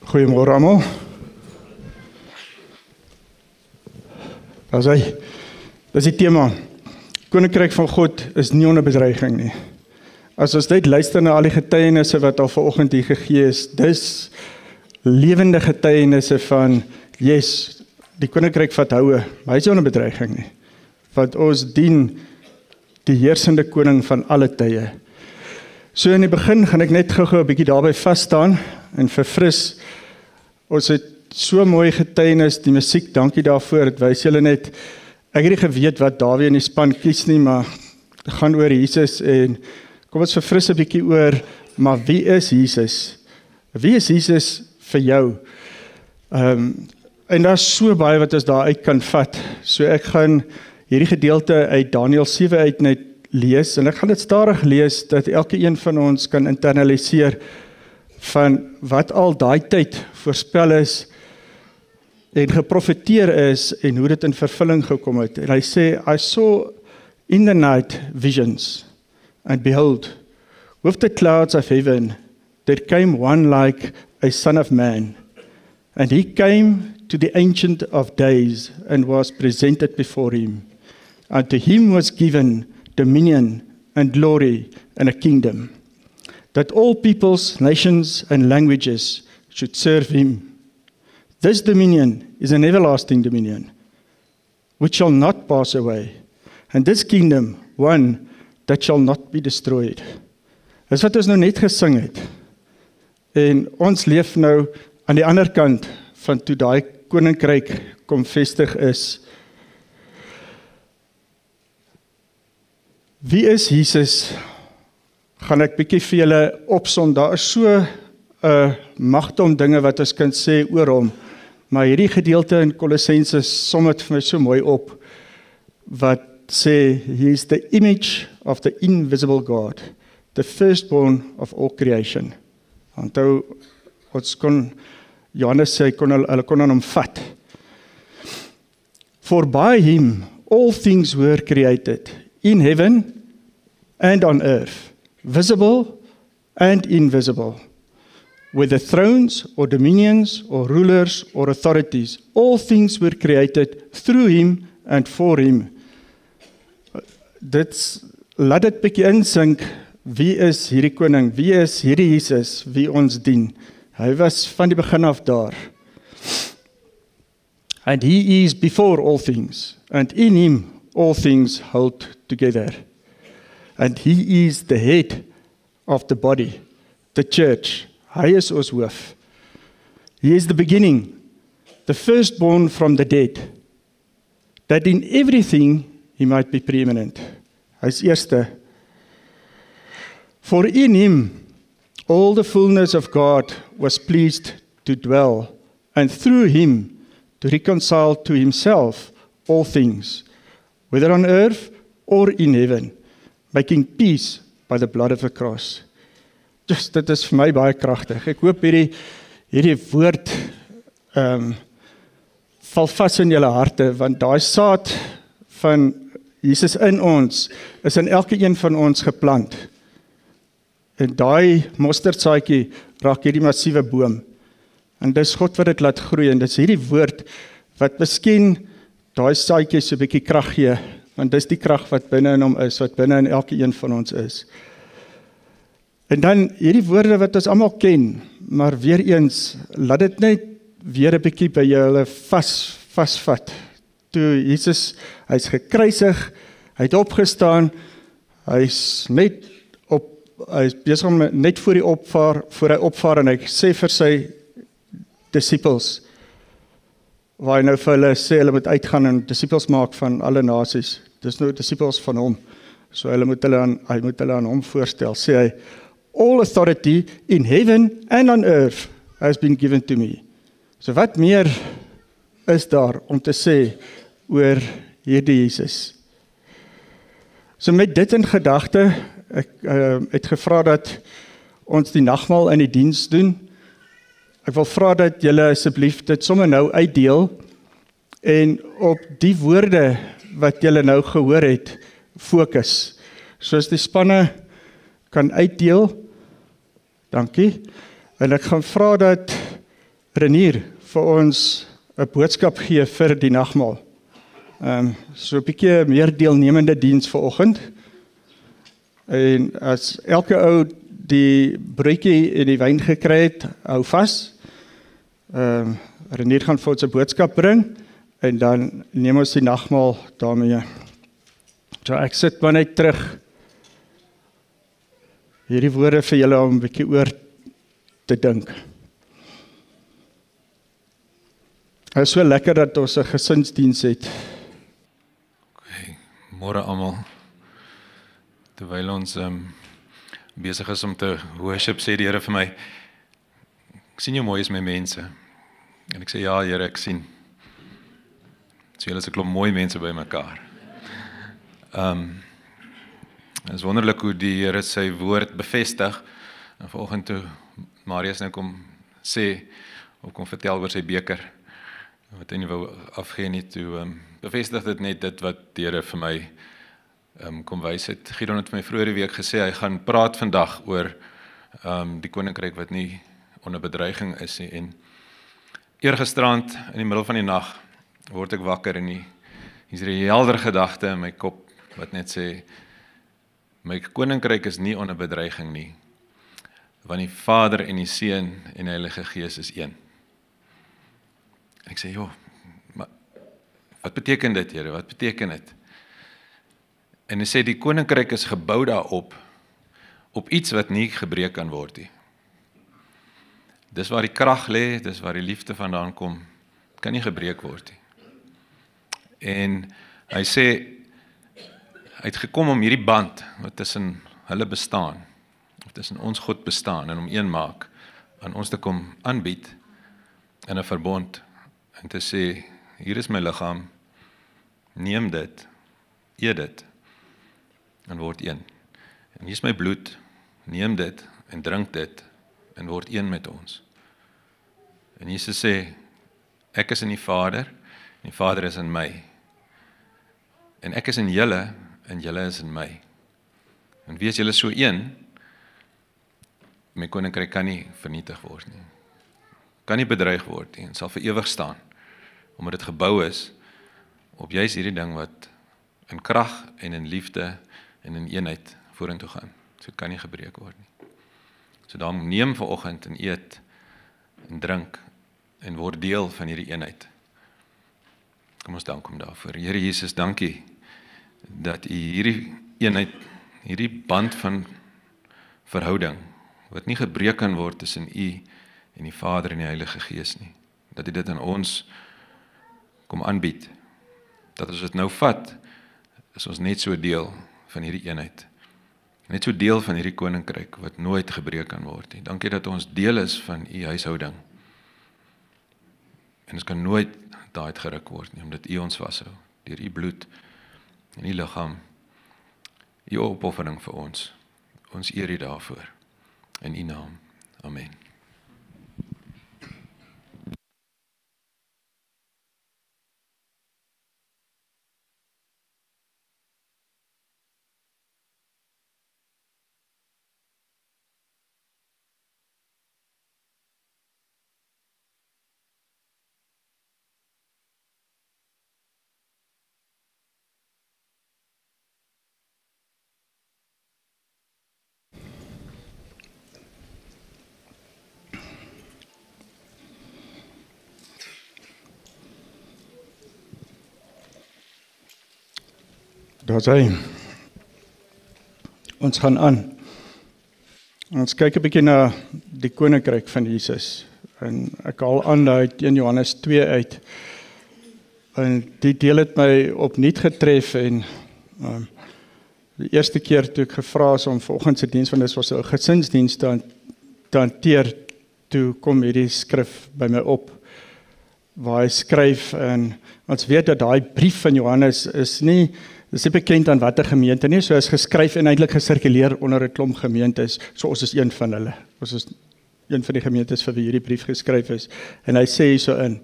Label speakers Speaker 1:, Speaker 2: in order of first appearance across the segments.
Speaker 1: Goeiemôre almal. Dis die tema. Koninkryk van God is nie onder bedreiging nie. As ons net luister na al die getuienisse wat al vanoggend hier gegee is, dis lewende getuienisse van, yes, die koninkryk vat houe, maar hy is nie onder bedreiging nie. Want ons dien die heersende koning van alle tye. So in die begin gaan ek net gou-gou 'n bietjie daarby vas staan en verfris. Ons het so mooi getuienis, die musiek, dankie daarvoor, het wys julle net, ek het nie geweet wat Dawie in die span kies nie, maar het gaan oor Jesus en kom ons verfris 'n bietjie oor, maar wie is Jesus? Wie is Jesus vir jou? En daar is so baie wat ons daar uit kan vat, so ek gaan hierdie gedeelte uit Daniël 7 uit net lees, en ek gaan dit stadig lees, dat elke een van ons kan internaliseer van wat al daai tyd voorspel is, en geprofeteer is, en hoe dit in vervulling gekom het. En hy sê, I saw in the night visions, and behold, with the clouds of heaven, there came one like a son of man, and he came to the Ancient of Days, and was presented before him. And to him was given dominion and glory and a kingdom, that all peoples, nations, and languages should serve him. This dominion is an everlasting dominion, which shall not pass away, and this kingdom one that shall not be destroyed. Dis wat ons nou net gesing het, en ons leef nou aan die ander kant van toe daai koninkryk kom vestig is. Wie is Jesus? Gaan ek bietjie vir julle opsom. Daar is so magte om dinge wat ons kan sê oor hom, maar hierdie gedeelte in Kolossense som dit vir my so mooi op, wat sê, he is the image of the invisible God, the firstborn of all creation. Onthou, ons kon, Johannes sê, hulle kon aan hom vat. For by him all things were created, in heaven and on earth, visible and invisible, whether thrones or dominions or rulers or authorities, all things were created through him and for him. Laat dit bietjie insink, wie is hierdie koning, wie is hierdie Jesus, wie ons dien? Hy was van die begin af daar. And he is before all things, and in him all things hold together. And he is the head of the body, the church. Hy is ons hoof. He is the beginning, the firstborn from the dead, that in everything he might be preeminent. Hy is eerste. For in him all the fullness of God was pleased to dwell, and through him to reconcile to himself all things, whether on earth or in heaven, making peace by the blood of the cross. Just, dit is vir my baie kragtig. Ek hoop hierdie woord val vas in julle harte, want daai saad van Jesus in ons is in elke een van ons geplant. En daai mosterdsaadjie raak hierdie massiewe boom. En dis God wat dit laat groei, en dis hierdie woord wat miskien daai saadjie so 'n bietjie krag gee, want dis die krag wat binne in hom is, wat binne in elke een van ons is. En dan hierdie woorde wat ons almal ken, maar weer eens, laat dit net weer 'n bietjie by julle vasvat. Toe Jesus, hy's gekruisig, hy het opgestaan, hy's besig om net voor hy opvaar, en hy sê vir sy disippels, waar hy nou vir hulle sê, hulle moet uitgaan en disippels maak van alle nasies. Dis nou disippels van hom. So hy moet hulle aan hom voorstel, sê hy, all authority in heaven and on earth has been given to me. So wat meer is daar om te sê oor hierdie Jesus? So met dit in gedagte, ek het gevra dat ons die nagmaal in die diens doen. Ek wil vra dat julle asseblief dit sommer nou uitdeel, en op die woorde wat julle nou gehoor het, fokus. Soos die spanne kan uitdeel, dankie, en ek gaan vra dat Renier vir ons 'n boodskap gee vir die nagmaal. So 'n bietjie meer deelnemende diens vanoggend. En as elke ou die broodjie en die wyn gekry het, hou vas. Renier gaan vir ons 'n boodskap bring en dan neem ons die nagmaal daarmee. So ek sit maar net terug hierdie woorde vir julle om 'n bietjie oor te dink. Het is so lekker dat ons 'n gesinsdiens het.
Speaker 2: Okay, môre almal. Terwyl ons besig is om te worship, sê die Here vir my, ek sien jou mooi is my mense. En ek sê ja Here, ek sien. So julle is 'n klomp mooi mense by mekaar. Het is wonderlik hoe die Here sy woord bevestig. En vanoggend toe Marius nou kom sê, of kom vertel oor sy beker, wat hy nie wou afgee nie, toe bevestig dit net dit wat die Here vir my kom wys het. Gideon het vir my vroeër die week gesê, hy gaan praat vandag oor die koninkryk wat nie onder bedreiging is nie. En eergisterand in die middel van die nag word ek wakker en hier's 'n helder gedagte in my kop wat net sê, my koninkryk is nie onder bedreiging nie, want die Vader en die Seun en die Heilige Gees is een. En ek sê, joh, maar wat beteken dit, Here? Wat beteken dit? En hy sê, die koninkryk is gebou daarop, op iets wat nie gebreek kan word nie. Dis waar die krag lê, dis waar die liefde vandaan kom, kan nie gebreek word nie. En hy sê, hy het gekom om hierdie band, wat tussen hulle bestaan, of tussen ons God bestaan, en om een maak, aan ons te kom aanbied, in 'n verbond, en te sê, hier is my liggaam, neem dit, eet dit, en word een. En hier is my bloed, neem dit, en drink dit, en word een met ons. En Jesus sê, ek is in die Vader, en die Vader is in my. En ek is in julle, en julle is in my. En wees julle so een, my koninkryk kan nie vernietig word nie. Kan nie bedreig word nie, en sal vir ewig staan, omdat dit gebou is, op juis hierdie ding wat in krag en in liefde en in eenheid vorentoe gaan. So dit kan nie gebreek word nie. So daarom neem vanoggend en eet en drink en word deel van hierdie eenheid. Kom ons dank hom daarvoor. Here Jesus, dankie dat u hierdie eenheid, hierdie band van verhouding, wat nie gebreek kan word tussen u en die Vader en die Heilige Gees nie, dat u dit aan ons kom aanbied, dat ons dit nou vat, is ons net so deel van hierdie eenheid, net so deel van hierdie koninkryk, wat nooit gebreek kan word nie. Dankie dat ons deel is van u huishouding, en ons kan nooit daaruit geruk word nie, omdat u ons vashou, deur u bloed, en u liggaam, u opoffering vir ons eer u daarvoor, in u naam, amen.
Speaker 1: Daar sê, ons gaan aan. Ons kyk 'n bietjie na die koninkryk van Jesus. En ek haal aan uit 1 Johannes 2 uit. En die deel het my opnuut getref en die eerste keer toe ek gevra is om vanoggend se diens, want dit was 'n gesinsdiens te hanteer, toe kom hierdie skrif by my op, waar hy skryf, en ons weet dat daai brief van Johannes is nie bekend aan watter gemeente nie, so is geskryf en eintlik gesirkuleer onder 'n klomp gemeentes, so ons is een van hulle. Ons is een van die gemeentes vir wie hierdie brief geskryf is. En hy sê hierso in,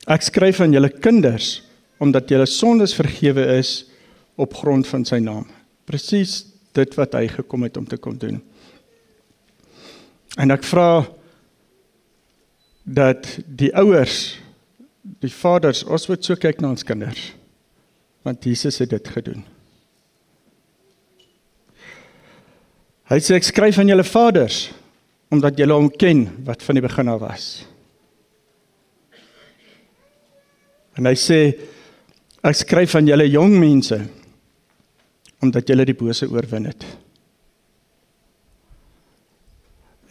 Speaker 1: ek skryf aan julle kinders, omdat julle sondes vergewe is op grond van sy naam. Presies dit wat hy gekom het om te kom doen. En ek vra, dat die ouers, die vaders, ons moet so kyk na ons kinders, want Jesus het dit gedoen. Hy sê, ek skryf aan julle vaders, omdat julle hom ken, wat van die begin af was. En hy sê, ek skryf aan julle jong mense, omdat julle die bose oorwin het.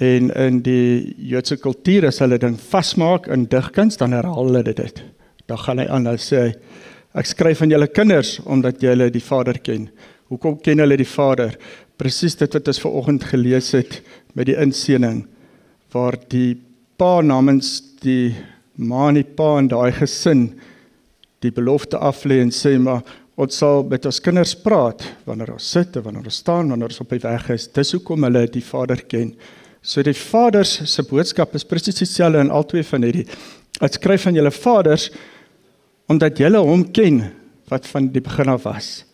Speaker 1: En in die Joodse kultuur, as hulle dan vasmaak in digkuns, dan herhaal hulle dit. Dan gaan hy aan, dan sê hy, ek skryf aan julle kinders, omdat julle die Vader ken. Hoekom ken hulle die Vader? Presies dit wat ons vanoggend gelees het, met die inseëning, waar die pa namens die ma en die pa in daai gesin, die belofte aflê en sê, maar ons sal met ons kinders praat, wanneer ons sit, wanneer ons staan, wanneer ons op die weg is, dis hoekom hulle die Vader ken. So die vaders se boodskap is presies dieselfde in al twee van hierdie. Ek skryf aan julle vaders, omdat julle hom ken, wat van die begin af was.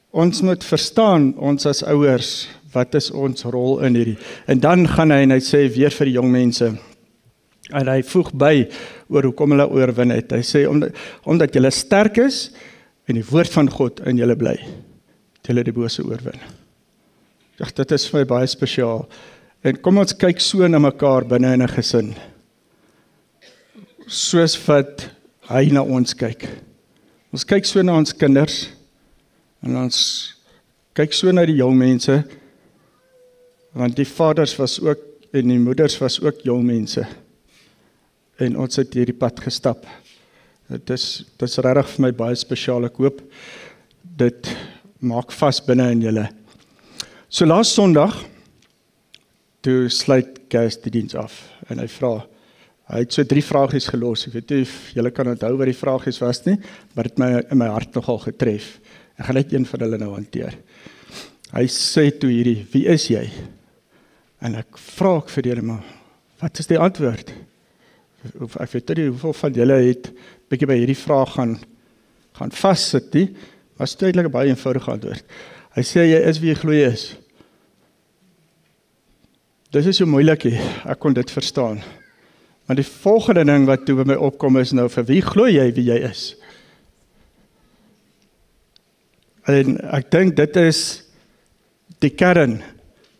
Speaker 1: Ons moet verstaan, ons as ouers, wat is ons rol in hierdie. En dan gaan hy en hy sê weer vir die jong mense, en hy voeg by oor hoekom hulle oorwin het. Hy sê, omdat julle sterk is, en die woord van God in julle bly, het julle die bose oorwin. Ja, dit is vir my baie spesiaal. En kom ons kyk so na mekaar binne in 'n gesin. Soos wat hy na ons kyk. Ons kyk so na ons kinders, en ons kyk so na die jong mense, want die vaders was ook, en die moeders was ook jong mense. En ons het hierdie pad gestap. Dit is regtig vir my baie spesiaal. Ek hoop, dit maak vas binne in julle. So laas Sondag, toe sluit Gers die diens af, en hy vra, hy het so 3 vragies gelos, ek weet nie of julle kan onthou wat die vragies was nie, maar het my in my hart nogal getref. Ek gaan net een van hulle nou hanteer. Hy sê toe hierdie, wie is jy? En ek vra vir julle, maar wat is die antwoord? Ek weet nie hoeveel van julle het bietjie by hierdie vraag gaan vassit nie, maar is duidelik 'n baie eenvoudige antwoord. Hy sê, jy is wie jy glo jy is. Dis is so moeilik, ek kon dit verstaan. Maar die volgende ding wat toe by my opkom is nou, vir wie glo jy wie jy is? En ek dink dit is die kern.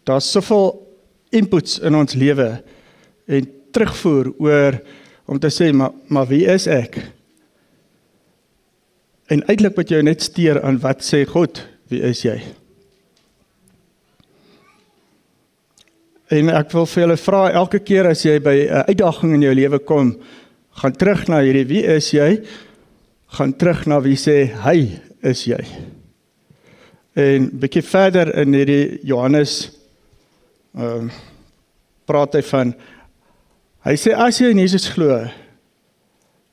Speaker 1: Daar's soveel inputs in ons lewe en terugvoer oor om te sê, maar wie is ek? En eintlik moet jy net steur aan wat sê God, wie is jy? En ek wil vir julle vra, elke keer as jy by 'n uitdaging in jou lewe kom, gaan terug na hierdie, wie is jy? Gaan terug na wie sê, hy is jy. En bietjie verder in hierdie Johannes, praat hy van, hy sê, as jy in Jesus glo,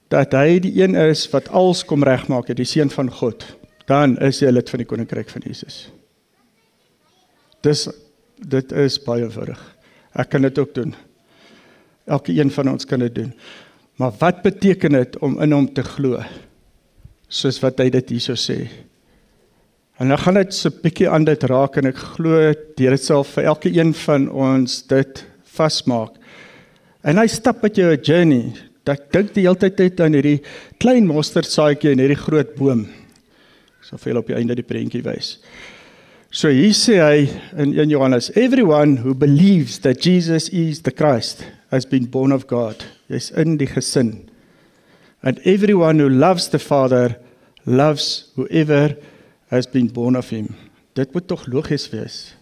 Speaker 1: dat hy die een is wat alles kom regmaak het, die seun van God, dan is jy lid van die koninkryk van Jesus. Dit is baie eenvoudig. Ek kan dit ook doen. Elke een van ons kan dit doen. Maar wat beteken dit om in hom te glo? Soos wat hy dit hierso sê. En dan gaan dit so 'n bietjie aan dit raak, en ek glo, dit sal vir elke een van ons dit vasmaak. En hy stap met jou 'n journey. Ek dink die hele tyd aan hierdie klein mosterdsaadjie en hierdie groot boom. Ek sal vir julle op die einde die prentjie wys. So hier sê hy in 1 Johannes, everyone who believes that Jesus is the Christ has been born of God. Jy's in die gesin. And everyone who loves the Father loves whoever has been born of him. Dit moet tog logies wees.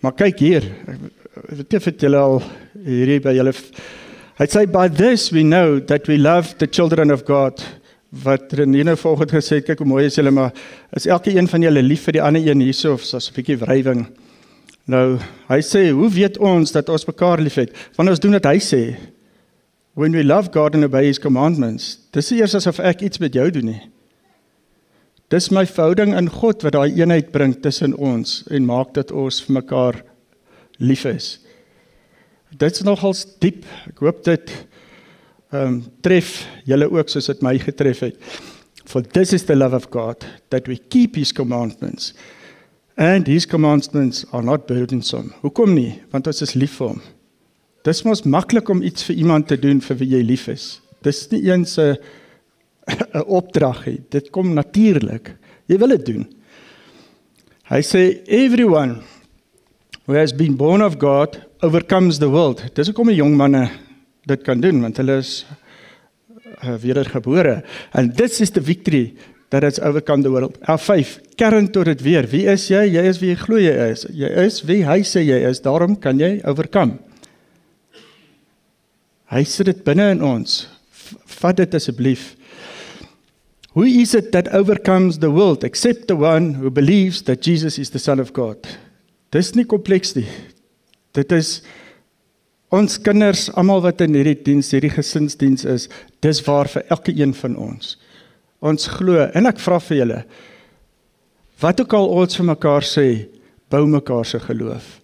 Speaker 1: Maar kyk hier, ek weet nie of julle al hierdie by julle, hy sê, by this we know that we love the children of God. Wat Renine volgende gesê het, kyk hoe mooi is julle, maar is elke een van julle lief vir die ander een hierso, of soos 'n bietjie wrywing. Nou, hy sê, hoe weet ons dat ons mekaar lief het? Want ons doen wat hy sê. When we love God and obey his commandments, dis nie eers asof ek iets met jou doen nie. Dis my verhouding in God wat daai eenheid bring tussen ons en maak dat ons vir mekaar lief is. Dit is nogals diep. Ek hoop dit tref julle ook soos dit my getref het. For this is the love of God, that we keep his commandments. And his commandments are not burdensome. Hoekom nie? Want ons is lief vir hom. Dis mos maklik om iets vir iemand te doen vir wie jy lief is. Dis nie eens 'n opdrag nie. Dit kom natuurlik. Jy wil dit doen. Hy sê, everyone who has been born of God overcomes the world. Dis hoekom die jong manne dit kan doen, want hulle is wedergebore. And this is the victory that has overcome the world. L5, kern tot dit weer. Wie is jy? Jy is wie jy glo jy is. Jy is wie hy sê jy is. Daarom kan jy overcome. Hy sit dit binne in ons. Vat dit asseblief. Who is it that overcomes the world except the one who believes that Jesus is the Son of God? Dis nie kompleks nie. Dit is ons kinders, almal wat in hierdie diens, hierdie gesinsdiens is, dis waar vir elke een van ons. Ons glo, en ek vra vir julle, wat ook al ons vir mekaar sê, bou mekaar se geloof.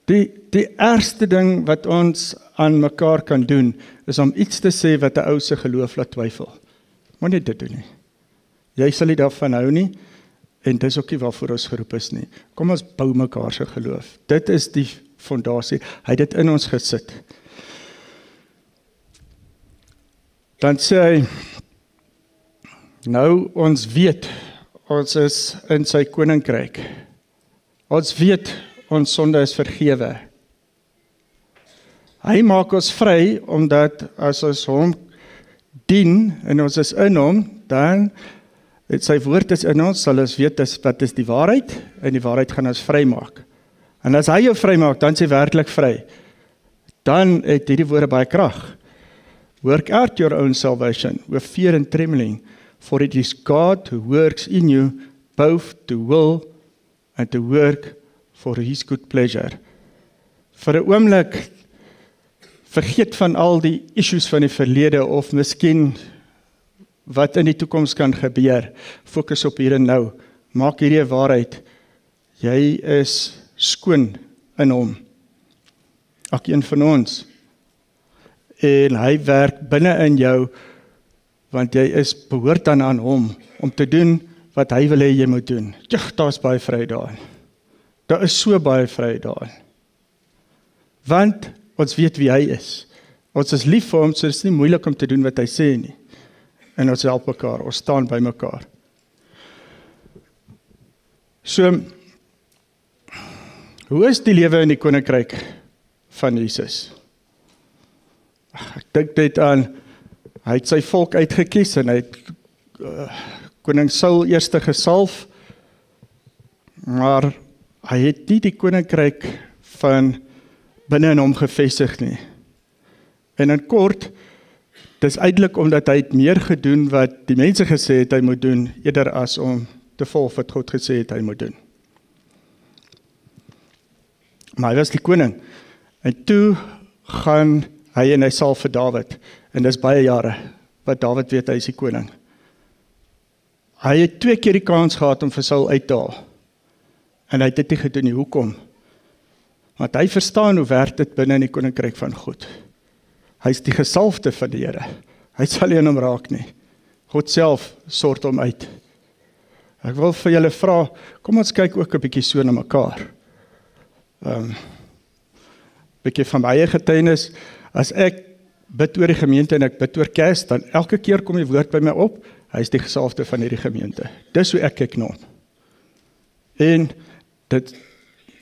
Speaker 1: Die ergste ding wat ons aan mekaar kan doen, is om iets te sê wat 'n ou se geloof laat twyfel. Moenie dit doen nie. Jy sal nie daarvan hou nie, en dis ook nie waarvoor ons geroep is nie. Kom ons bou mekaar se geloof. Dit is die fondasie. Hy het dit in ons gesit. Dan sê hy, nou ons weet, ons is in sy koninkryk. Ons weet, ons sonde is vergewe. Hy maak ons vry, omdat as ons hom dien, en ons is in hom, dan sy woord is in ons, sal ons weet wat is die waarheid, en die waarheid gaan ons vry maak. En as hy jou vry maak, dan is hy werklik vry. Dan het hierdie woorde baie krag. Work out your own salvation with fear and trembling, for it is God who works in you both to will and to work for his good pleasure. Vir 'n oomblik vergeet van al die issues van die verlede of miskien wat in die toekoms kan gebeur. Fokus op hier en nou. Maak hierdie 'n waarheid. Jy is skoon in hom. Elkeen van ons. En hy werk binne in jou, want jy is behoort dan aan hom, om te doen wat hy wil hê jy moet doen. Daar is baie vryheid daarin. Daar is so baie vryheid daarin. Want ons weet wie hy is. Ons is lief vir hom, so dit is nie moeilik om te doen wat hy sê nie. En ons help mekaar, ons staan by mekaar. So, hoe is die lewe in die koninkryk van Jesus? Ek dink dit aan, hy het sy volk uitgekies en hy het koning Saul eerste gesalf, maar hy het nie die koninkryk van binne in hom gevestig nie. En in kort, dis eintlik omdat hy het meer gedoen wat die mense gesê het hy moet doen, eerder as om te volg wat God gesê het hy moet doen. Maar hy was die koning. En toe gaan hy en hy salf vir Dawid. En dis baie jare wat Dawid weet hy is die koning. Hy het 2 keer die kans gehad om vir Saul uit te haal. En hy het dit nie gedoen nie. Hoekom? Want hy verstaan hoe werk dit binne in die koninkryk van God. Hy is die gesalfde van die Here. Hy sal nie in hom raak nie. God self sort hom uit. Ek wil vir julle vra, kom ons kyk ook 'n bietjie so na mekaar. Bietjie van my eie getuienis, as ek bid oor die gemeente en ek bid oor Kersfees, dan elke keer kom die woord by my op, hy is die gesalfde van hierdie gemeente. Dis hoe ek kyk na hom. En dit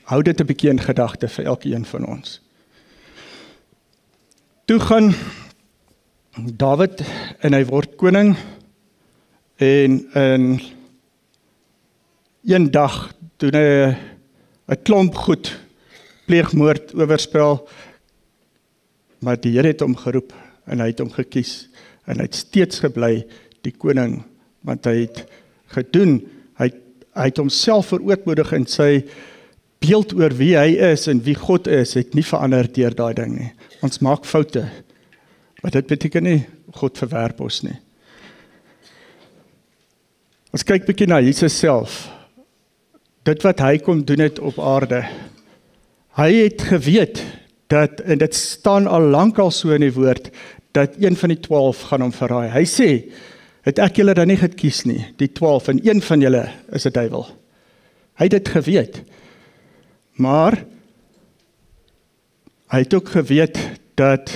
Speaker 1: hou dit 'n bietjie in gedagte vir elkeen van ons. Toe gaan Dawid en hy word koning en in een dag doen hy 'n klomp goed, pleegmoord, oorspel, maar die Here het hom geroep en hy het hom gekies en hy het steeds gebly die koning, want hy het gedoen, hy het homself verootmoedig in sy beeld oor wie hy is en wie God is, het nie verander deur daai ding nie. Ons maak foute, maar dit beteken nie, God verwerp ons nie. Ons kyk bietjie na Jesus self. Dit wat hy kom doen het op aarde. Hy het geweet, dat, en dit staan al lankal so in die woord, dat een van die 12 gaan hom verraai. Hy sê, het ek julle dan nie gekies nie, die 12, en een van julle is 'n duiwel. Hy het dit geweet. Maar hy het ook geweet dat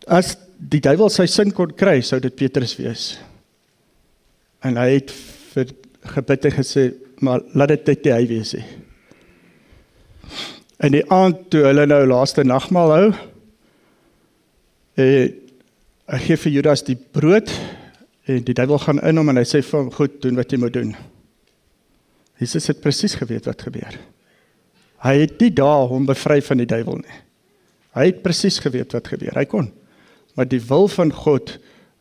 Speaker 1: as die duiwel sy sin kon kry, sou dit Petrus wees. En hy het vir gebid en gesê, maar laat dit net nie hy wees nie. In die aand toe hulle nou laaste nagmaal hou, hy gee vir Judas die brood, en die duiwel gaan in hom en hy sê vir hom, goed, doen wat jy moet doen. Jesus het presies geweet wat gebeur. Hy het nie daar hom bevry van die duiwel nie. Hy het presies geweet wat gebeur, hy kon. Maar die wil van God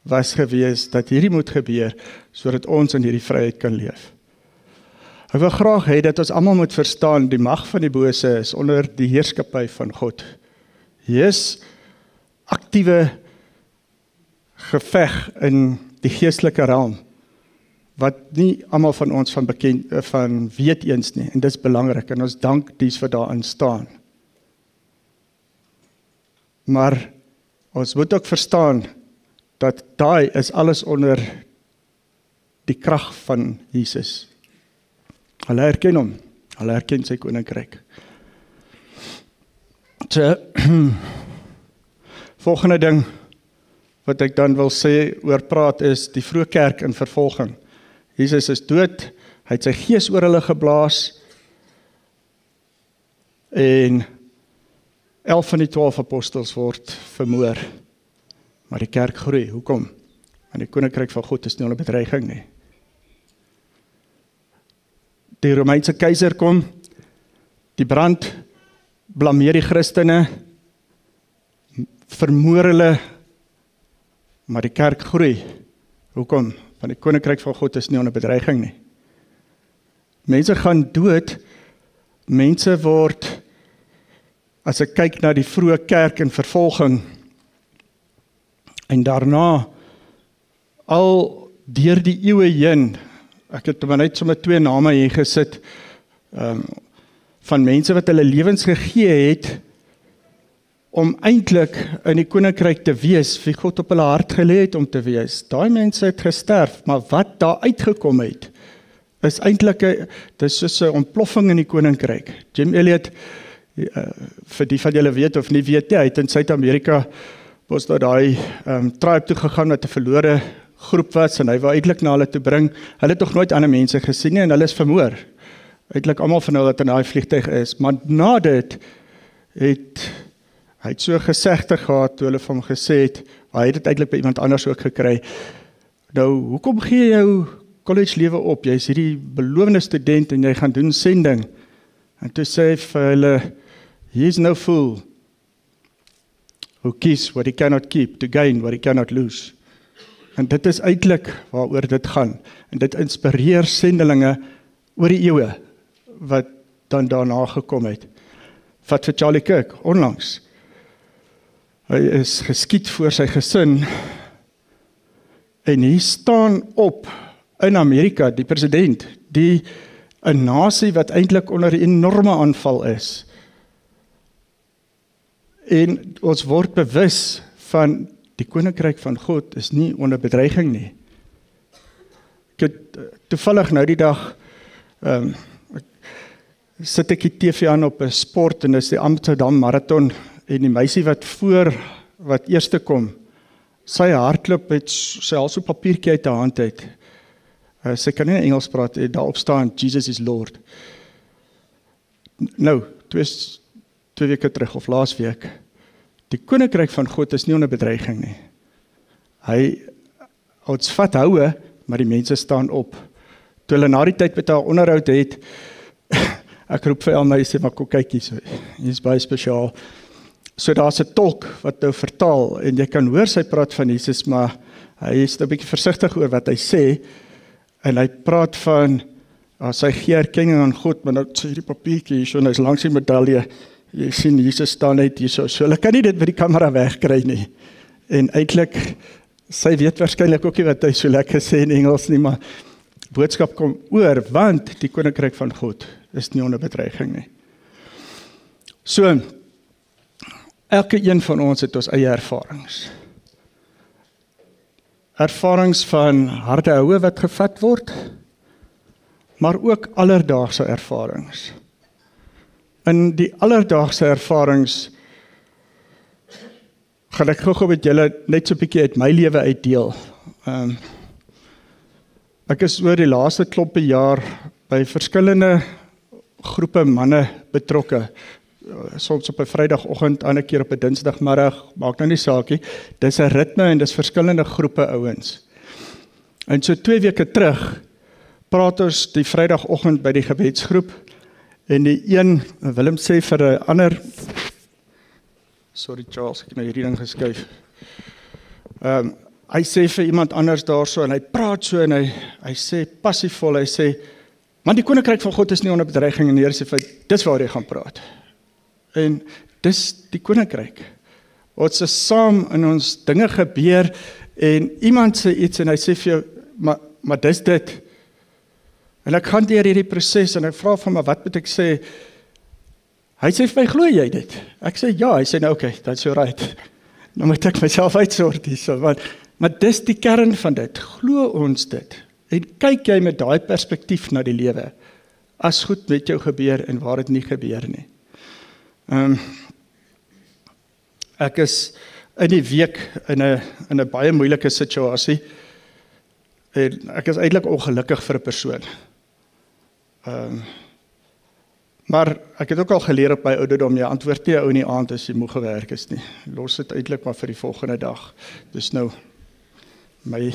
Speaker 1: was gewees dat hierdie moet gebeur, sodat ons in hierdie vryheid kan leef. Ek wil graag hê dat ons almal moet verstaan, die mag van die bose is onder die heerskappy van God. Hier is aktiewe geveg in die geestelike realm, wat nie almal van ons van weet eens nie, en dit is belangrik, en ons dank dies wat daarin staan. Maar ons moet ook verstaan, dat daai is alles onder die krag van Jesus. Hulle herken hom, hulle herken sy koninkryk. So, volgende ding, wat ek dan wil sê oor praat is die vroeë kerk in vervolging. Jesus is dood, hy het sy gees oor hulle geblaas, en 11 van die 12 apostels word vermoor. Maar die kerk groei, hoekom? Want die koninkryk van God is nie onder bedreiging nie. Die Romeinse keiser kom, die brand, blameer die Christene, vermoor hulle, maar die kerk groei. Hoekom? Want die koninkryk van God is nie onder bedreiging nie. Mense gaan dood, mense word, as ek kyk na die vroeë kerk in vervolging, en daarna, al deur die eeue heen, ek het maar net sommer 2 name hier gesit, van mense wat hulle lewens gegee het, om eintlik in die koninkryk te wees, wie God op hulle hart gelê het om te wees. Daai mense het gesterf, maar wat daar uitgekom het, is eintlik, dit is soos 'n ontploffing in die koninkryk. Jim Elliot, vir die van julle weet of nie weet nie, hy het in Suid-Amerika, was daar daai tribe toe gegaan wat 'n verlore groep was, en hy wou eintlik na hulle toe bring. Hulle het nog nooit ander mense gesien nie, en hulle is vermoor. Eintlik almal van hulle wat in daai vliegtuig is, maar na dit het hy het so gesegde gehad toe hulle vir hom gesê het, hy het dit eintlik by iemand anders ook gekry. Nou, hoekom gee jy jou college lewe op? Jy is hierdie belovende student en jy gaan doen sending. En toe sê hy vir hulle, he is no fool who keeps what he cannot keep to gain what he cannot lose. En dit is eintlik waaroor dit gaan. En dit inspireer sendelinge oor die eeue wat dan daarna gekom het. Vat vir Charlie Kirk, onlangs. Hy is geskiet voor sy gesin, en hy staan op in Amerika, die president, 'n nasie wat eintlik onder 'n enorme aanval is. En ons word bewus van die koninkryk van God is nie onder bedreiging nie. Ek het toevallig nou die dag, sit ek die TV aan op 'n sport, en dis die Amsterdam Marathon, en die meisie wat eerste kom, sy hardloop het, sy al so papiertjie uit haar hand uit. Sy kan nie Engels praat, daarop staan, Jesus is Lord. Nou, 2 weke terug, of laas week, die koninkryk van God is nie onder bedreiging nie. Ons vat houe, maar die mense staan op. Toe hulle na die tyd met haar onderhoud het, ek roep vir my, sê, maar kom kyk hier, hier is baie spesiaal. So daar's 'n tolk wat nou vertaal, en jy kan hoor sy praat van Jesus, maar hy is nou 'n bietjie versigtig oor wat hy sê, en hy praat van, sy gee erkenning aan God, maar nou sê hierdie papiertjie hier so, en hy's langs die medalje, jy sien, Jesus staan net hier so hulle kan nie dit met die kamera wegkry nie, en eintlik, sy weet waarskynlik ook nie wat hy so lekker sê in Engels nie, maar boodskap kom oor, want die koninkryk van God is nie onder bedreiging nie. So, elke een van ons het ons eie ervarings. Ervarings van harde houe wat gevat word, maar ook alledaagse ervarings. In die alledaagse ervarings gaan ek gou met julle net so 'n bietjie uit my lewe uitdeel. Ek is oor die laaste klompie jaar by verskillende groepe manne betrokke. Soms op 'n Vrydagoggend, ander keer op 'n Dinsdagmiddag, maak nou nie saak nie. Dis 'n ritme en dis verskillende groepe ouens. En so 2 weke terug praat ons die Vrydagoggend by die gebedsgroep en die een, Willem sê vir 'n ander, sorry Charles, ek het nou hierdie ding geskuif. Hy sê vir iemand anders daarso en hy praat so en hy sê passievol, hy sê, man die koninkryk van God is nie onder bedreiging en die Here sê vir, dis waar jy gaan praat. En dis die koninkryk. Ons is saam in ons dinge gebeur en iemand sê iets en hy sê vir jou, maar dis dit. En ek gaan deur hierdie proses en ek vra van my, wat moet ek sê? Hy sê vir my, glo jy dit? Ek sê ja, hy sê nou okay, that's right. Nou moet ek myself uitsort hierso, maar dis die kern van dit. Glo ons dit. En kyk jy met daai perspektief na die lewe, as goed met jou gebeur en waar dit nie gebeur nie. Ek is in die week in 'n baie moeilike situasie en ek is eintlik ongelukkig vir 'n persoon. Maar ek het ook al geleer op my ouderdom, jy antwoord nie 'n ou in die aand as jy moeg gewerk is nie. Los dit eintlik maar vir die volgende dag. Dis nou my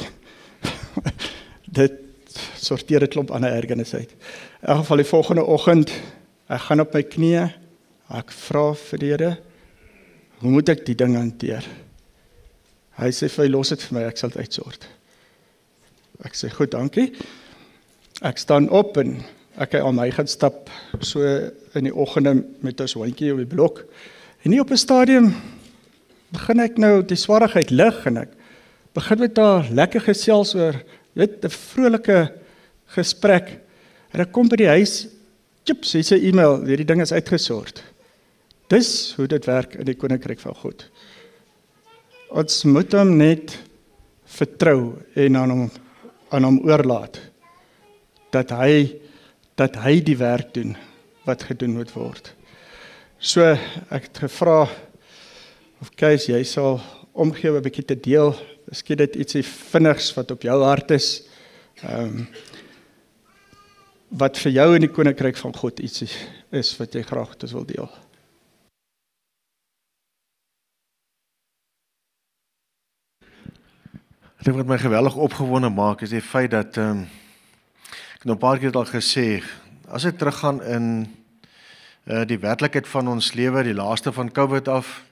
Speaker 1: dit sorteer 'n klomp ander ergernis uit. In elk geval die volgende oggend, ek gaan op my knieë, ek vra vir die Here, hoe moet ek die ding hanteer? Hy sê vir my, los dit vir my, ek sal dit uitsort. Ek sê, goed, dankie. Ek staan op en ek al my gaan stap so in die oggende met ons hondjie op die blok. En nie op 'n stadium begin ek nou die swaarigheid lig en ek begin met haar lekker gesels oor, weet, 'n vrolike gesprek. En ek kom by die huis, chips, hier's 'n e-mail, hierdie ding is uitgesort. Dis hoe dit werk in die koninkryk van God. Ons moet hom net vertrou en aan hom oorlaat dat hy die werk doen wat gedoen moet word. So ek het gevra of Kees, jy sal omgee 'n bietjie te deel. Miskien dit ietsie vinnigs wat op jou hart is. Wat vir jou in die koninkryk van God iets is wat jy graag met ons wil deel.
Speaker 3: Dit wat my geweldig opgewonde maak is die feit dat ek nou 'n paar keer al gesê, as ek teruggaan in die werklikheid van ons lewe, die laaste van COVID af.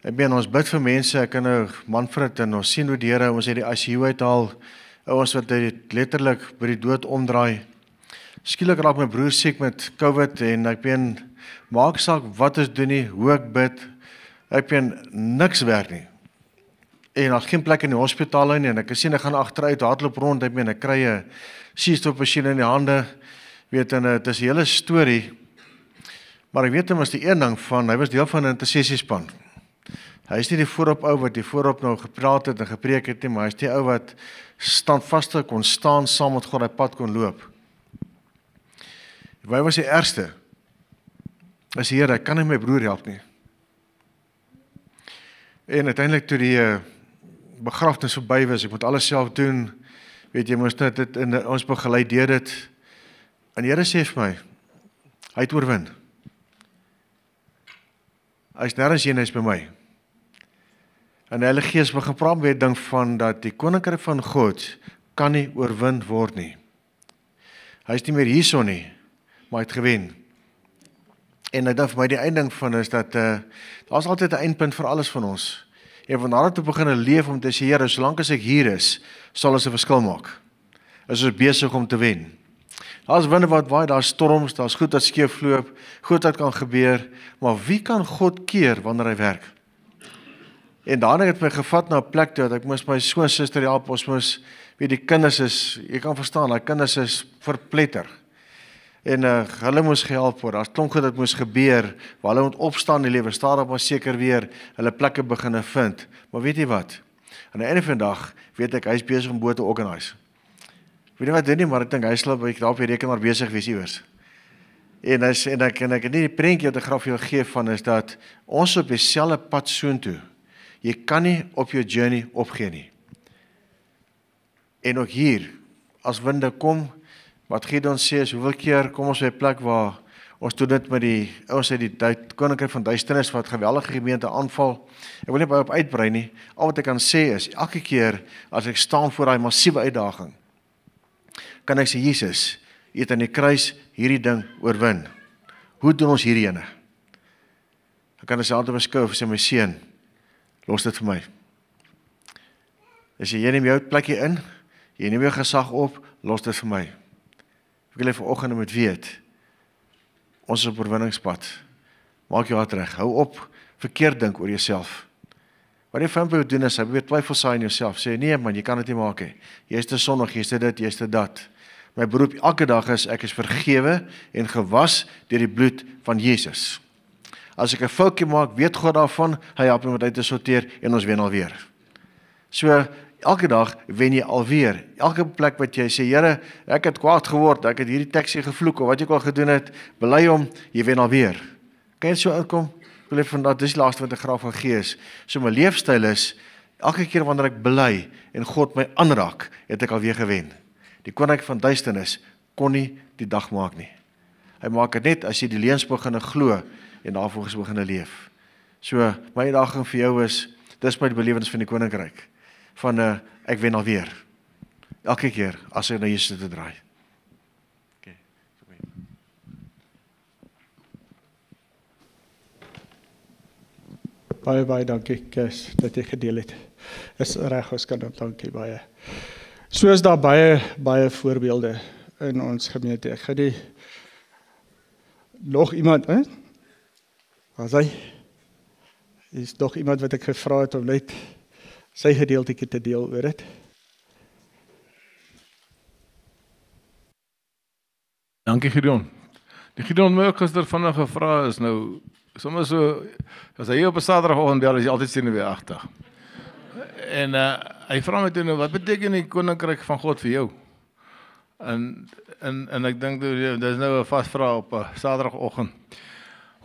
Speaker 3: Ek meen, ons bid vir mense, ek kan nou Manfred en ons sien hoe die Here ons uit die ICU uithaal, ouens wat letterlik by die dood omdraai. Skielik raak my broer siek met COVID en ek meen, maak saak wat ons doen nie, hoe ek bid, ek meen, niks werk nie. En daar's geen plek in die hospitaal nie en ek sien ek gaan agteruit hardloop rond, ek meen, ek kry 'n suurstofmasjien in die hande, weet en dit is 'n hele storie. Maar ek weet hom as die een ding van, hy was deel van 'n intercessiespan. Hy is nie die voorop ou wat die voorop nou gepraat het en gepreek het nie, maar hy is die ou wat standvastig kon staan saam met God, hy pad kon loop. Hy was die ergste. As die Here, ek kan nie my broer help nie. En uiteindelik toe die begrafnis verby was, ek moet alles self doen, weet jy, moes dit in ons begelei deur dit. En die Here sê vir my, hy het oorwin. Hy is nêrens heen, hy is by my. En die Heilige Gees begin praat met ding van dat die koninkryk van God kan nie oorwin word nie. Hy is nie meer hierso nie, maar hy het gewen. En ek dink vir my die einding van is dat daar's altyd 'n eindpunt vir alles van ons. En van daar te begin leef om te sê, Here, solank as ek hier is, sal ons 'n verskil maak. Is ons besig om te wen. Daar's winde wat waai, daar's storms, daar's goed wat skeefloop, goed wat kan gebeur, maar wie kan God keer wanneer hy werk? En daarna het my gevat na 'n plek toe, dat ek moes my skoonsister help, ons moes, weet die kinders is, jy kan verstaan, die kinders is verpletter. En hulle moes gehelp word, daar's klomp goed wat moes gebeur, waar hulle moet opstaan in die lewe, stadig maar seker weer, hulle plekke beginne vind. Maar weet jy wat? Aan die einde van die dag, weet ek, hy is besig om bo te organise. Weet jy wat doen nie, maar ek dink hy sal daar op die rekenaar besig wees iewers. En ek het nie die prentjie wat ek graag vir jou gee van is dat ons op dieselfde pad soontoe. Jy kan nie op jou journey opgee nie. En ook hier, as winde kom, wat Gideon sê is, hoeveel keer kom ons by 'n plek waar ons doen dit met die ouens uit die koninkryk van duisternis wat geweldige gemeente aanval. Ek wil nie baie op uitbrei nie. Al wat ek kan sê is, elke keer as ek staan voor daai massiewe uitdaging, kan ek sê, Jesus, U het aan die kruis hierdie ding oorwin. Hoe doen ons hierdie ene? Ek kan dit altyd beskou of sê my seun, los dit vir my. As jy neem jou plekkie in, jy neem jou gesag op, los dit vir my. Ek wil vanoggend moet weet, ons is op oorwinningspad. Maak jou hart reg. Hou op verkeerd dink oor jouself. Wat die vyand wil doen is, hy probeer twyfel saai in jouself. Sê, nee man, jy kan dit nie maak nie. Jy is te sondig, jy is te dit, jy is te dat. My beroep elke dag is, ek is vergewe en gewas deur die bloed van Jesus. As ek 'n foutjie maak, weet God daarvan, hy help my om dit uit te sorteer en ons wen alweer. So, elke dag wen jy alweer. Elke plek wat jy sê, Here, ek het kwaad geword, ek het hierdie teksie gevloek, of wat jy ook al gedoen het, bely hom, jy wen alweer. Kan jy so uitkom? Ek wil van dat, dis die laaste wat ek graag van gee is. So my leefstyl is, elke keer wanneer ek bely en God my aanraak, het ek alweer gewen. Die koninkryk van duisternis kon nie die dag maak nie. Hy maak dit net as jy die leuns begin glo en daarvolgens begin leef. So my uitdaging vir jou is, dis my belewenis van die koninkryk. Van ek wen alweer. Elke keer as ek na Jesus te draai. Okay.
Speaker 1: Baie dankie Kes dat jy gedeel het. Is reg, ons kan dankie baie. So is daar baie voorbeelde in ons gemeente. Ek gaan die nog iemand, Was hy? Is nog iemand wat ek gevra het om net sy gedeeltjie te deel oor dit.
Speaker 4: Dankie Gideon. Die Gideon my ook gister vinnig gevra is nou, soms so, as hy op 'n Saterdagoggend bel, is hy altyd senuweeagtig. En hy vra my toe nou, wat beteken die koninkryk van God vir jou? En ek dink dit is nou 'n vasvraag op 'n Saterdagoggend.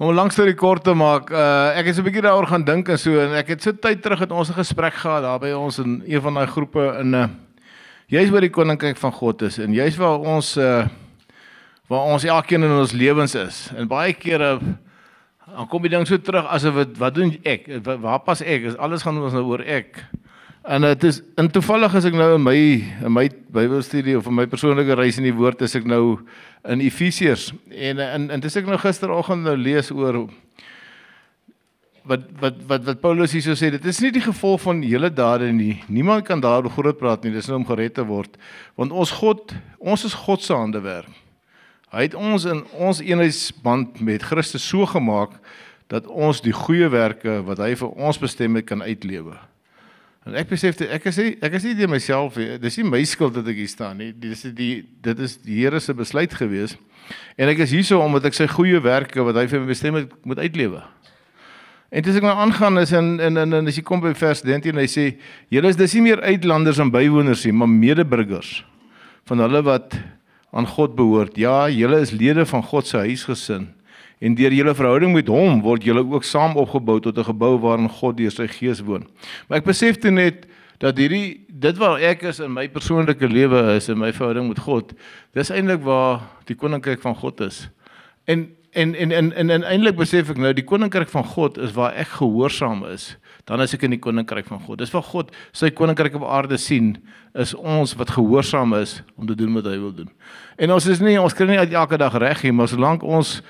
Speaker 4: Om langs storie kort te maak, ek het so 'n bietjie daaroor gaan dink en so, en ek het so tyd terug het ons 'n gesprek gehad daar by ons in een van daai groepe in juis waar die koninkryk van God is en juis waar ons elkeen in ons lewens is. En baie kere dan kom die ding so terug asof wat doen ek? Waar pas ek? Alles gaan ons nou oor ek. En dit is toevallig as ek nou in my Bybelstudie of in my persoonlike reis in die woord is ek nou in Efesiërs en dis ek nou gisteroggend nou lees oor wat Paulus hier so sê, dit is nie die gevolg van hele dade nie. Niemand kan daaroor groot praat nie, dis nie om gered te word. Want ons is God se handewerk. Hy het ons in ons eenheidsband met Christus so gemaak dat ons die goeie werke wat hy vir ons bestem het kan uitlewe. En ek besef ek is nie deur myself, dis nie my skuld dat ek hier staan nie. Dit is die Here se besluit gewees. En ek is hierso omdat ek sy goeie werke wat hy vir my bestem het moet uitlewe. En dis ek nou aangaan is en as jy kom by vers 13 en hy sê, julle is dis nie meer uitlanders en bywoners nie, maar medeburgers van hulle wat aan God behoort. Ja, julle is lede van God se huisgesin. En deur julle verhouding met hom word julle ook saam opgebou tot 'n gebou waarin God deur sy gees woon. Maar ek besef toe net dat dit waar ek is in my persoonlike lewe is in my verhouding met God, dis eintlik waar die koninkryk van God is. En eintlik besef ek nou die koninkryk van God is waar ek gehoorsaam is. Dan is ek in die koninkryk van God. Dis waar God sy koninkryk op aarde sien, is ons wat gehoorsaam is om te doen wat hy wil doen. En ons kry nie uit elke dag reg nie, maar solank ons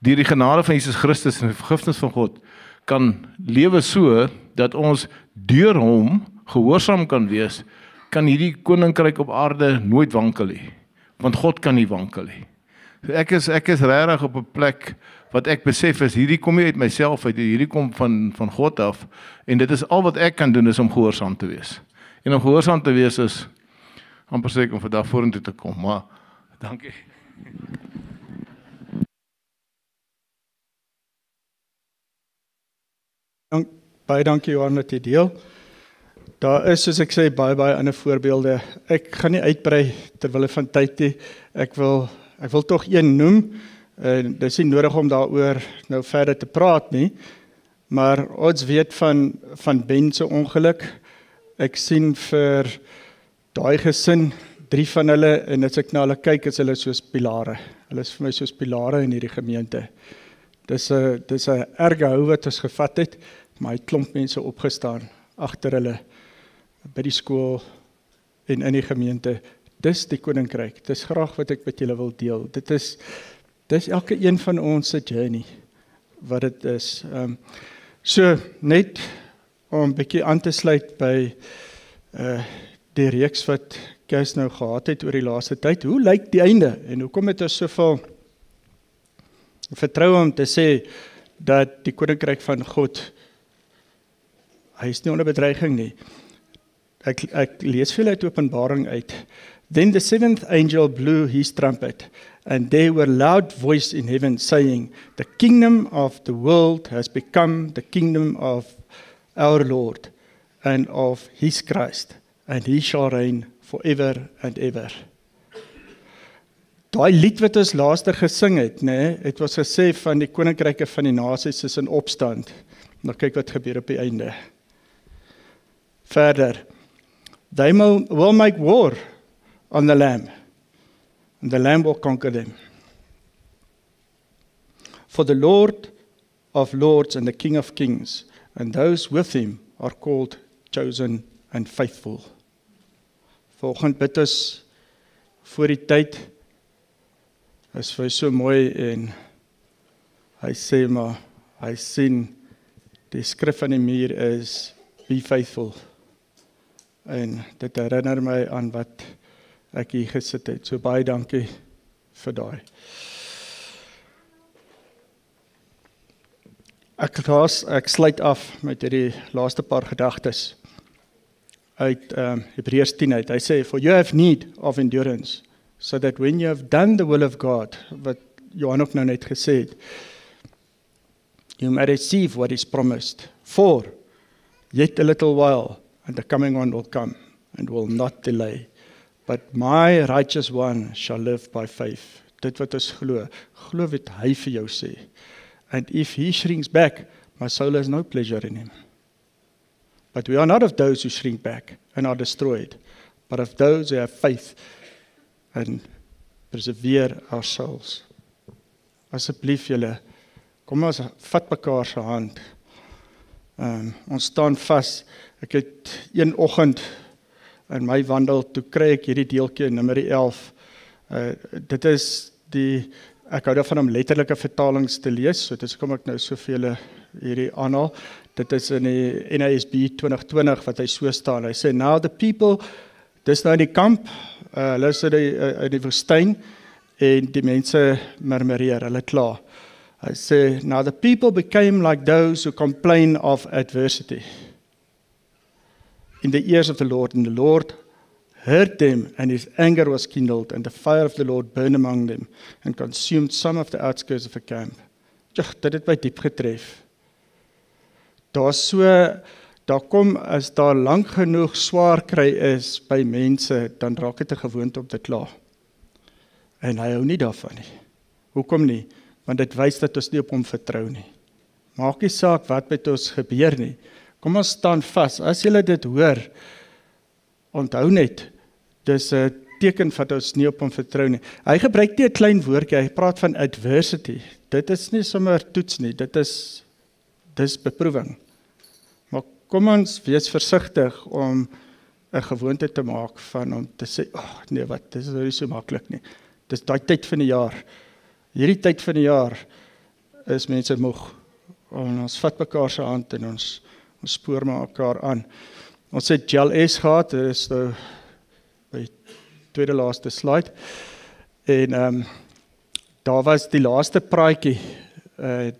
Speaker 4: deur die genade van Jesus Christus en die vergifnis van God kan lewe so dat ons deur hom gehoorsaam kan wees, kan hierdie koninkryk op aarde nooit wankel nie. Want God kan nie wankel nie. So ek is regtig op 'n plek wat ek besef is, hierdie kom nie uit myself uit, hierdie kom van God af, en dit is al wat ek kan doen is om gehoorsaam te wees. En om gehoorsaam te wees is, amper seker om vandag vorentoe te kom, maar, dankie.
Speaker 1: Baie dankie Johan dat jy deel. Daar is, soos ek sê, baie ander voorbeelde. Ek gaan nie uitbrei terwille van tyd nie. Ek wil tog een noem. Dit is nie nodig om daaroor nou verder te praat nie. Maar ons weet van Ben se ongeluk. Ek sien vir daai gesin, 3 van hulle, en as ek na hulle kyk, is hulle soos pilare. Hulle is vir my soos pilare in hierdie gemeente. Dis 'n erge hou wat ons gevat het, maar hy het klomp mense opgestaan agter hulle by die skool en in die gemeente. Dis die koninkryk. Dis graag wat ek met julle wil deel. Dis elke een van ons se journey wat dit is. So net om 'n bietjie aan te sluit by die reeks wat Kees nou gehad het oor die laaste tyd. Hoe lyk die einde? En hoekom het ons soveel vertroue om te sê dat die koninkryk van God, hy is nie onder bedreiging nie. Ek lees veel uit Openbaring uit. Then the 7th angel blew his trumpet, and there were loud voice in heaven saying, the kingdom of the world has become the kingdom of our Lord and of his Christ, and he shall reign forever and ever. Daai lied wat ons laaste gesing het, het was gesê van die koninkryke van die nasies is in opstand. Nou kyk wat gebeur op die einde. Verder. They will make war on the Lamb, and the Lamb will conquer them. For the Lord of lords and the King of kings, and those with him are called, chosen and faithful. Vanoggend bid ons voor die tyd, is vir so mooi en hy sê maar, hy sien die skrif aan die muur is, be faithful. En dit herinner my aan wat ek hier gesit het. So baie dankie vir daai. Ek sluit af met hierdie laaste paar gedagtes uit Hebreërs 10 uit. Hy sê, for you have need of endurance, so that when you have done the will of God, wat Johan ook nou net gesê het, you may receive what is promised. For yet a little while, and the coming one will come, and will not delay. But my righteous one shall live by faith. Dit wat ons glo wat hy vir jou sê. And if he shrinks back, my soul has no pleasure in him. But we are not of those who shrink back and are destroyed, but of those who have faith and persevere our souls. Asseblief julle, kom ons vat mekaar se hand. Ons staan vas. Ek het een oggend in my wandel, toe kry ek hierdie deeltjie in nummer 11. Dit is ek hou daarvan om letterlike vertalings te lees, so dit is kom ek nou soveel hierdie aanhaal. Dit is in die NASB 2020 wat hy so staan. Hy sê, now the people, dis nou in die kamp, hulle is in die woestyn, en die mense murmureer, hulle kla. Hy sê, now the people became like those who complain of adversity in the ears of the Lord, and the Lord heard them, and his anger was kindled, and the fire of the Lord burned among them, and consumed some of the outskirts of the camp. Dit het my diep getref. Daar kom, as daar lang genoeg swaar kry is by mense, dan raak dit 'n gewoonte om te kla. En hy hou nie daarvan nie. Hoekom nie? Want dit wys dat ons nie op hom vertrou nie. Maak nie saak wat met ons gebeur nie. Kom ons staan vas. As julle dit hoor, onthou net, dis 'n teken dat ons nie op hom vertrou nie. Hy gebruik nie 'n klein woordjie, hy praat van adversity. Dit is nie sommer toets nie, dis beproewing. Maar kom ons wees versigtig om 'n gewoonte te maak van om te sê, nee wat, dis nie so maklik nie. Dis daai tyd van die jaar. Hierdie tyd van die jaar is mense moeg. En ons vat mekaar se hand en ons spoor mekaar aan. Ons het GLS gehad, dit is nou by tweede laaste slide. En daar was die laaste praatjie,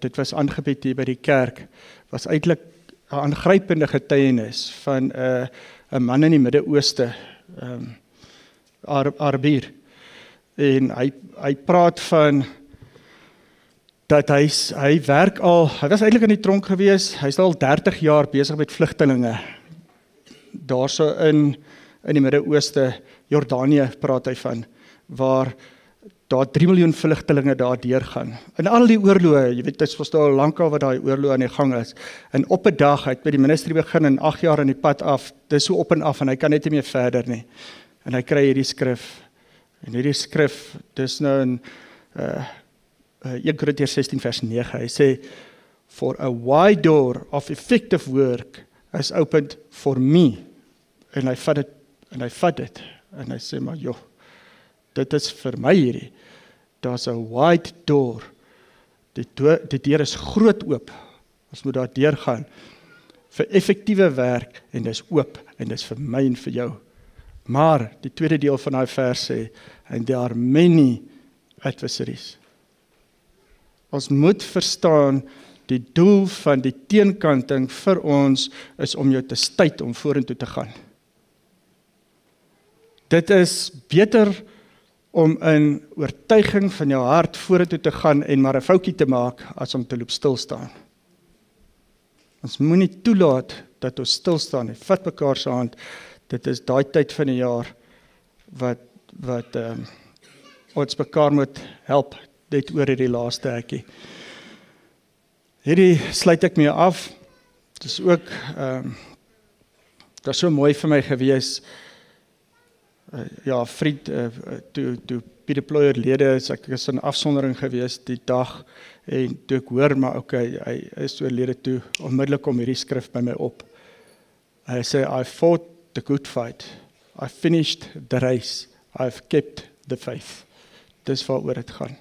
Speaker 1: dit was aangebied hier by die kerk, was eintlik 'n aangrypende getuienis van 'n man in die Midde-Ooste, Arabier. En hy praat van dat hy werk al, hy was eintlik in die tronk gewees, hy is al 30 jaar besig met vlugtelinge. daarso in die Midde-Ooste, Jordanië praat hy van, waar daar 3 miljoen vlugtelinge daar deurgaan. In al die oorloë, jy weet, dit is al lankal wat daai oorloë aan die gang is. En op 'n dag, hy het by die ministerie begin en 8 jaar in die pad af, dis so op en af en hy kan net nie meer verder nie. En hy kry hierdie skrif. En hierdie skrif, dis nou in 1 Korintiërs 16 vers 9. Hy sê, "For a wide door of effective work is opened for me." En hy vat dit en hy sê, "Maar joh, dit is vir my hierdie. Daar's 'n wide door. Die deur is groot oop. Ons moet daar deur gaan vir effektiewe werk en dis oop en dis vir my en vir jou." Maar die tweede deel van daai vers sê, "And there are many adversaries." Ons moet verstaan die doel van die teenkanting vir ons is om jou te stuit om vorentoe te gaan. Dit is beter om in oortuiging van jou hart vorentoe te gaan en maar 'n foutjie te maak as om te loop stil staan. Ons moenie toelaat dat ons stil staan nie. Vat mekaar se hand. Dit is daai tyd van die jaar wat ons mekaar moet help net oor hierdie laaste hekkie. Hierdie sluit ek mee af. Dit is ook dit is so mooi vir my gewees. Ja, vriend, toe Pieter Ploy oorlede is, ek is in afsondering gewees die dag, en toe ek hoor, maar okay, hy is oorlede toe, onmiddellik kom hierdie skrif by my op. Hy sê, "I fought the good fight, I finished the race, I've kept the faith." Dis waaroor dit gaan.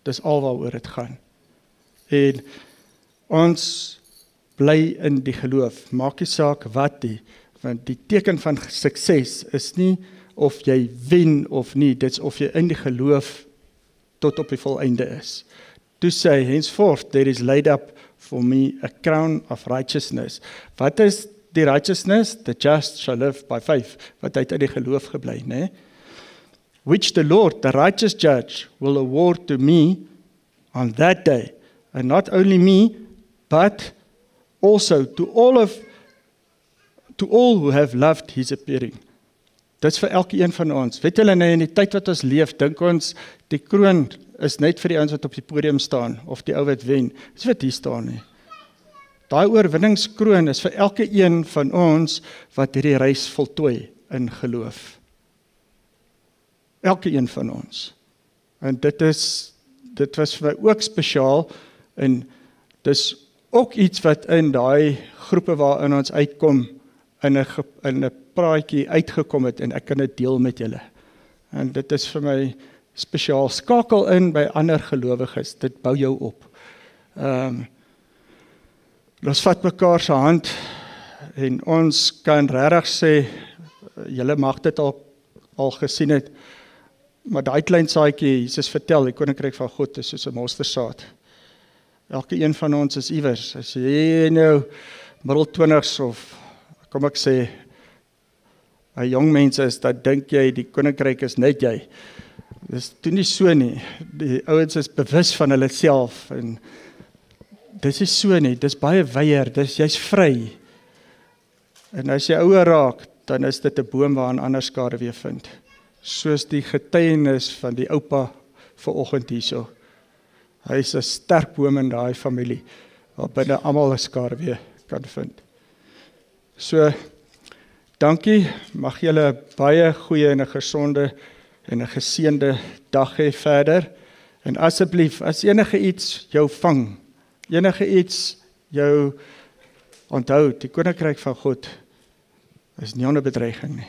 Speaker 1: Dis al waaroor dit gaan. En ons bly in die geloof, maak nie saak wat nie, want die teken van sukses is nie of jy wen of nie, dit is of jy in die geloof tot op die volleinde is. Toe sê hy, "Henceforth there is laid up for me a crown of righteousness." Wat is die righteousness? The just shall live by faith. Wat uit die geloof gebly, né? "Which the Lord, the righteous judge, will award to me on that day, and not only me, but also to all who have loved his appearing." Dit is vir elkeen van ons. Weet julle, in die tyd wat ons leef, dink ons, die kroon is net vir die ouens wat op die podium staan, of die ou wat wen. Dis wat hier staan nie. Daai oorwinningskroon is vir elkeen van ons wat hierdie reis voltooi in geloof. Elkeen van ons. En dit was vir my ook spesiaal, en dis ook iets wat in daai groepe waarin ons uitkom, in 'n praatjie uitgekom het, en ek kan dit deel met julle. En dit is vir my spesiaal. Skakel in by ander gelowiges, dit bou jou op. Ons vat mekaar se hand, en ons kan regtig sê, julle mag dit al gesien het, maar daai klein saadjie, Jesus vertel, die koninkryk van God is soos 'n mosterdsaad. Elke een van ons is iewers. As jy nou middel 20's of kom ek sê, 'n jong mens is, dat dink jy die koninkryk is net jy. Dis toe nie so nie. Die ouens is bewus van hulle self, en dis is so nie, dis baie weier, jy's vry. En as jy ouer raak, dan is dit 'n boom waarin ander skade weer vind. Soos die getuienis van die oupa vanoggend hierso. Hy is 'n sterk boom in daai familie, waar binne almal 'n skade weer kan vind. So, dankie, mag julle 'n baie goeie en 'n gesonde en 'n geseënde dag hê verder. En asseblief, as enige iets jou vang, enige iets jou onthou, die koninkryk van God is nie 'n bedreiging nie.